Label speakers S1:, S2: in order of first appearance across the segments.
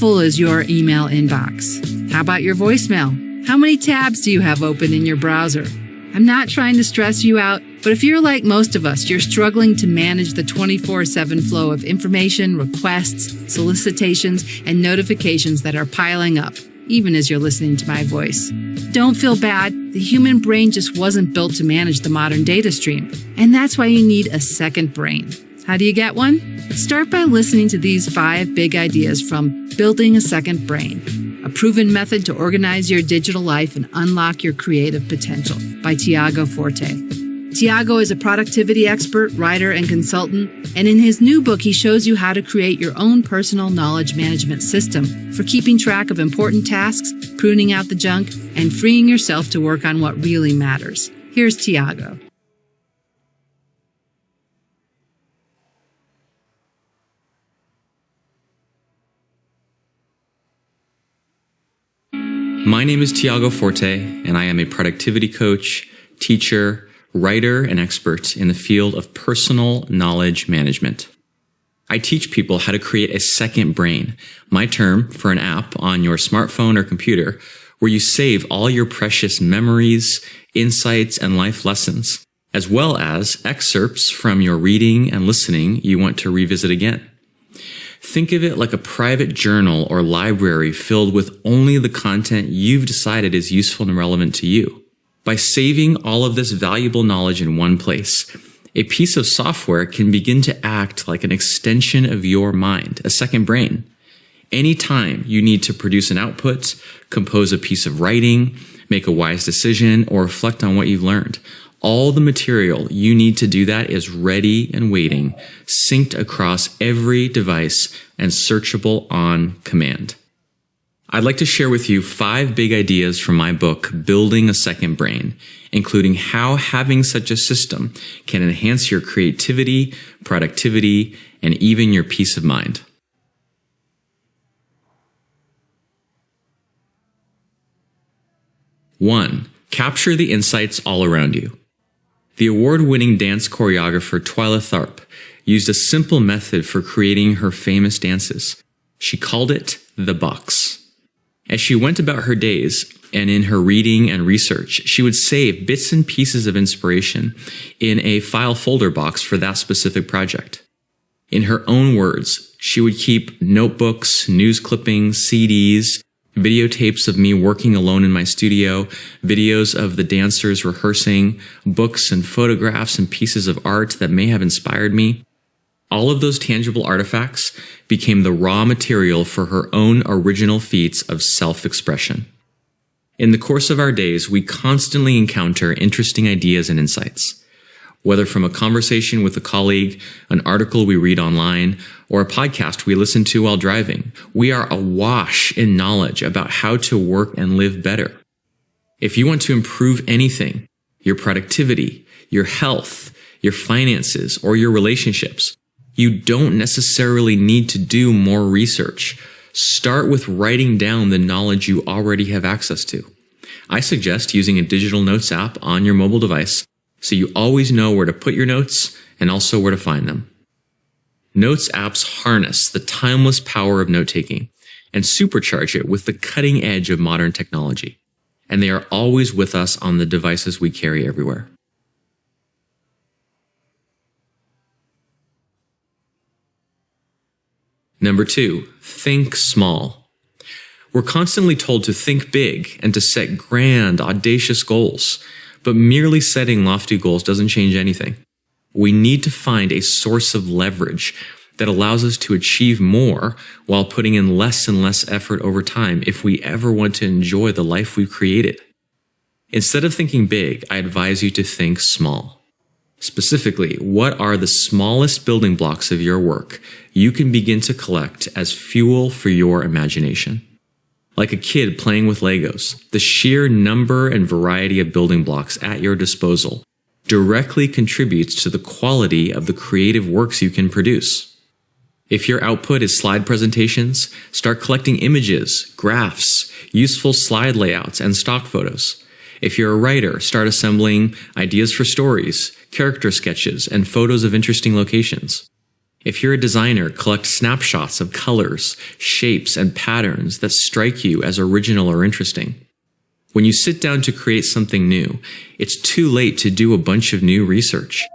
S1: full is your email inbox? How about your voicemail? How many tabs do you have open in your browser? I'm not trying to stress you out, but if you're like most of us, you're struggling to manage the 24/7 flow of information, requests, solicitations, and notifications that are piling up, even as you're listening to my voice. Don't feel bad. The human brain just wasn't built to manage the modern data stream, and that's why you need a second brain. How do you get one? Start by listening to these 5 big ideas from Building a Second Brain, a proven method to organize your digital life and unlock your creative potential by Tiago Forte. Tiago is a productivity expert, writer, and consultant, and in his new book, he shows you how to create your own personal knowledge management system for keeping track of important tasks, pruning out the junk, and freeing yourself to work on what really matters. Here's Tiago.
S2: My name is Tiago Forte, and I am a productivity coach, teacher, writer, and expert in the field of personal knowledge management. I teach people how to create a second brain, my term for an app on your smartphone or computer where you save all your precious memories, insights, and life lessons, as well as excerpts from your reading and listening you want to revisit again. Think of it like a private journal or library filled with only the content you've decided is useful and relevant to you. By saving all of this valuable knowledge in one place, a piece of software can begin to act like an extension of your mind, a second brain. Anytime you need to produce an output, compose a piece of writing, make a wise decision, or reflect on what you've learned, all the material you need to do that is ready and waiting, synced across every device and searchable on command. I'd like to share with you 5 big ideas from my book, Building a Second Brain, including how having such a system can enhance your creativity, productivity, and even your peace of mind. One, capture the insights all around you. The award-winning dance choreographer Twyla Tharp used a simple method for creating her famous dances. She called it the box. As she went about her days and in her reading and research, she would save bits and pieces of inspiration in a file folder box for that specific project. In her own words, she would keep notebooks, news clippings, CDs, videotapes of me working alone in my studio, videos of the dancers rehearsing, books and photographs and pieces of art that may have inspired me. All of those tangible artifacts became the raw material for her own original feats of self-expression. In the course of our days, we constantly encounter interesting ideas and insights. Whether from a conversation with a colleague, an article we read online, or a podcast we listen to while driving, we are awash in knowledge about how to work and live better. If you want to improve anything, your productivity, your health, your finances, or your relationships, you don't necessarily need to do more research. Start with writing down the knowledge you already have access to. I suggest using a digital notes app on your mobile device so you always know where to put your notes and also where to find them. Notes apps harness the timeless power of note-taking and supercharge it with the cutting edge of modern technology, and they are always with us on the devices we carry everywhere. Number 2, think small. We're constantly told to think big and to set grand, audacious goals, but merely setting lofty goals doesn't change anything. We need to find a source of leverage that allows us to achieve more while putting in less and less effort over time if we ever want to enjoy the life we've created. Instead of thinking big, I advise you to think small. Specifically, what are the smallest building blocks of your work you can begin to collect as fuel for your imagination? Like a kid playing with Legos, the sheer number and variety of building blocks at your disposal directly contributes to the quality of the creative works you can produce. If your output is slide presentations, start collecting images, graphs, useful slide layouts, and stock photos. If you're a writer, start assembling ideas for stories, character sketches, and photos of interesting locations. If you're a designer, collect snapshots of colors, shapes, and patterns that strike you as original or interesting. When you sit down to create something new, it's too late to do a bunch of new research.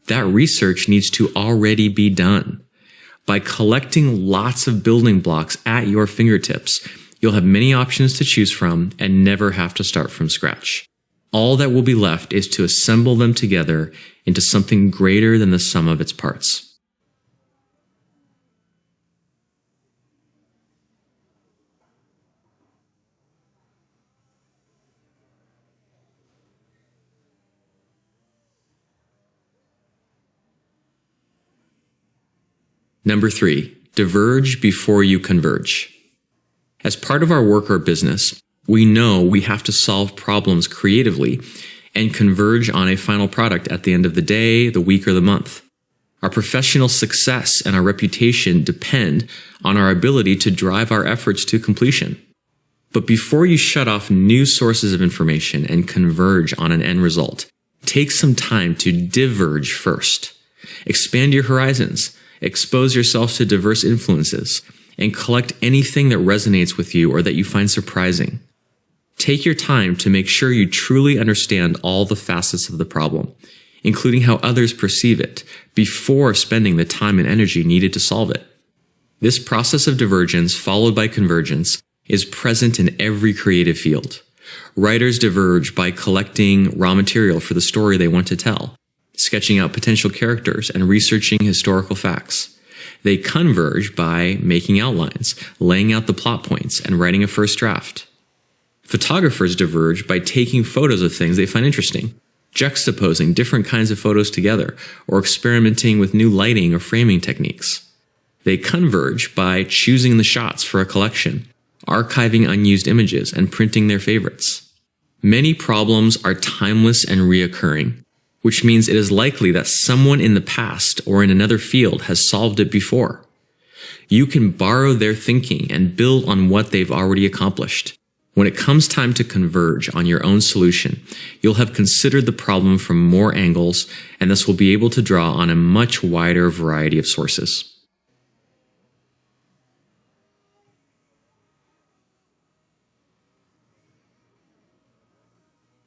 S2: That research needs to already be done. By collecting lots of building blocks at your fingertips, you'll have many options to choose from and never have to start from scratch. All that will be left is to assemble them together into something greater than the sum of its parts. Number 3, diverge before you converge. As part of our work or business, we know we have to solve problems creatively and converge on a final product at the end of the day, the week, or the month. Our professional success and our reputation depend on our ability to drive our efforts to completion. But before you shut off new sources of information and converge on an end result, take some time to diverge first. Expand your horizons. Expose yourself to diverse influences, and collect anything that resonates with you or that you find surprising. Take your time to make sure you truly understand all the facets of the problem, including how others perceive it, before spending the time and energy needed to solve it. This process of divergence, followed by convergence, is present in every creative field. Writers diverge by collecting raw material for the story they want to tell, sketching out potential characters, and researching historical facts. They converge by making outlines, laying out the plot points, and writing a first draft. Photographers diverge by taking photos of things they find interesting, juxtaposing different kinds of photos together, or experimenting with new lighting or framing techniques. They converge by choosing the shots for a collection, archiving unused images, and printing their favorites. Many problems are timeless and reoccurring, which means it is likely that someone in the past or in another field has solved it before. You can borrow their thinking and build on what they've already accomplished. When it comes time to converge on your own solution, you'll have considered the problem from more angles, and thus will be able to draw on a much wider variety of sources.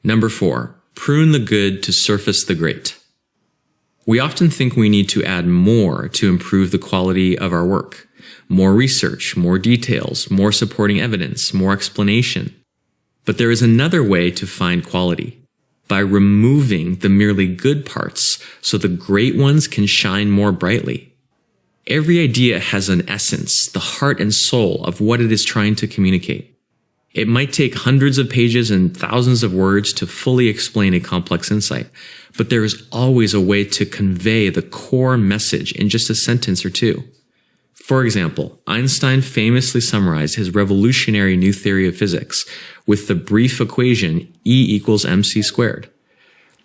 S2: Number 4. Prune the good to surface the great. We often think we need to add more to improve the quality of our work. More research, more details, more supporting evidence, more explanation. But there is another way to find quality, by removing the merely good parts so the great ones can shine more brightly. Every idea has an essence, the heart and soul of what it is trying to communicate. It might take hundreds of pages and thousands of words to fully explain a complex insight, but there is always a way to convey the core message in just a sentence or two. For example, Einstein famously summarized his revolutionary new theory of physics with the brief equation E equals mc squared.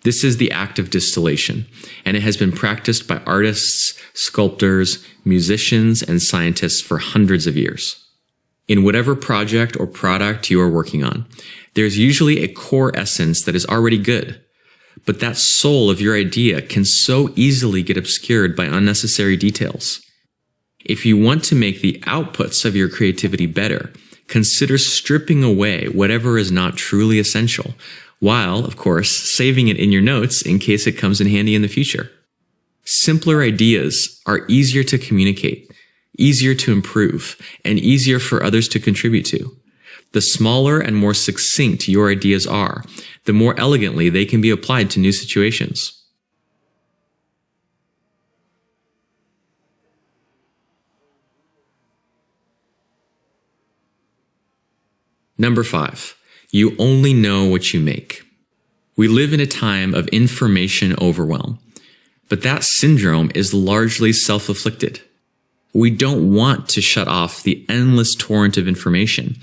S2: This is the act of distillation, and it has been practiced by artists, sculptors, musicians, and scientists for hundreds of years. In whatever project or product you are working on, there's usually a core essence that is already good, but that soul of your idea can so easily get obscured by unnecessary details. If you want to make the outputs of your creativity better, consider stripping away whatever is not truly essential, while, of course, saving it in your notes in case it comes in handy in the future. Simpler ideas are easier to communicate, easier to improve, and easier for others to contribute to. The smaller and more succinct your ideas are, the more elegantly they can be applied to new situations. Number 5. You only know what you make. We live in a time of information overwhelm, but that syndrome is largely self-inflicted. We don't want to shut off the endless torrent of information,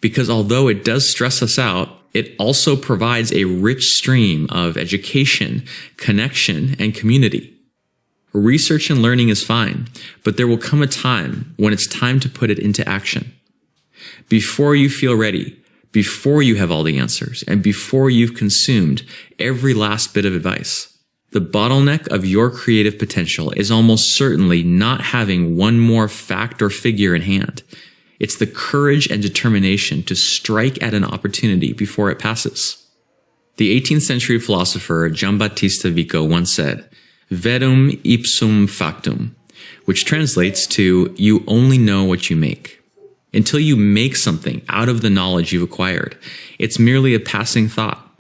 S2: because although it does stress us out, it also provides a rich stream of education, connection, and community. Research and learning is fine, but there will come a time when it's time to put it into action. Before you feel ready, before you have all the answers, and before you've consumed every last bit of advice, The bottleneck of your creative potential is almost certainly not having one more fact or figure in hand. It's the courage and determination to strike at an opportunity before it passes. The 18th century philosopher Giambattista Vico once said, "Verum ipsum factum," which translates to, "You only know what you make." Until you make something out of the knowledge you've acquired, it's merely a passing thought.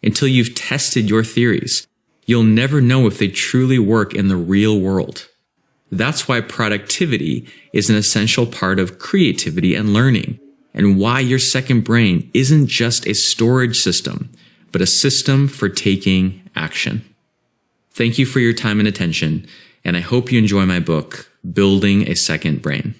S2: Until you've tested your theories, you'll never know if they truly work in the real world. That's why productivity is an essential part of creativity and learning, and why your second brain isn't just a storage system, but a system for taking action. Thank you for your time and attention, and I hope you enjoy my book, Building a Second Brain.